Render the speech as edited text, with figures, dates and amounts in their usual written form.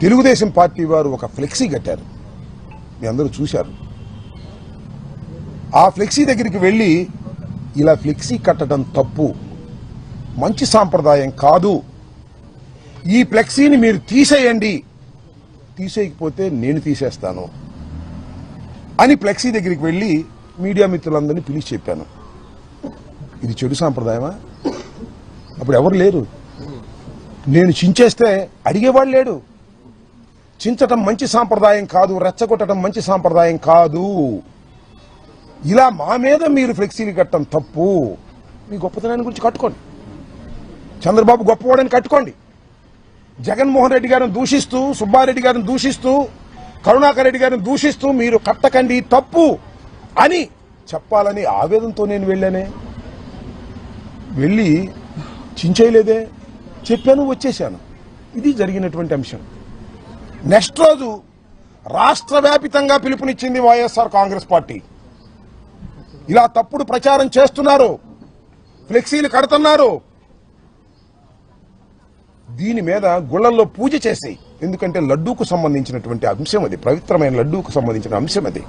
Telugu Desam party వారు ఒక flexi కట్టారు, మీ అందరూ చూశారు. ఆ ఫ్లెక్సీ దగ్గరికి వెళ్ళి ఇలా ఫ్లెక్సీ కట్టడం తప్పు, మంచి సాంప్రదాయం కాదు, ఈ ఫ్లెక్సీని మీరు తీసేయండి, తీసేయకపోతే నేను తీసేస్తాను అని ఫ్లెక్సీ దగ్గరికి వెళ్ళి మీడియా మిత్రులందరినీ పిలిచి చెప్పాను. ఇది చెడు సాంప్రదాయమా? అప్పుడు ఎవరు లేరు. నేను చించేస్తే అడిగేవాడు లేడు. చించటం మంచి సాంప్రదాయం కాదు, రెచ్చగొట్టడం మంచి సాంప్రదాయం కాదు, ఇలా మా మీద మీరు ఫ్లెక్సీలు కట్టడం తప్పు. మీ గొప్పతనాన్ని గురించి కట్టుకోండి, చంద్రబాబు గొప్పవాడని కట్టుకోండి. జగన్మోహన్ రెడ్డి గారిని దూషిస్తూ, సుబ్బారెడ్డి గారిని దూషిస్తూ, కరుణాకర్ రెడ్డి గారిని దూషిస్తూ మీరు కట్టకండి తప్పు అని చెప్పాలని ఆవేదనతో నేను వెళ్ళానే. వెళ్ళి చించేయలేదే, చెప్పాను, వచ్చేశాను. ఇది జరిగినటువంటి అంశం. నెక్స్ట్ రోజు రాష్ట్ర వ్యాపితంగా పిలుపునిచ్చింది వైఎస్ఆర్ కాంగ్రెస్ పార్టీ. ఇలా తప్పుడు ప్రచారం చేస్తున్నారు, ఫ్లెక్సీలు కడుతున్నారు, దీని మీద గుళ్లల్లో పూజ చేసి, ఎందుకంటే లడ్డూకు సంబంధించినటువంటి అంశం అది, పవిత్రమైన లడ్డూకు సంబంధించిన అంశం అది.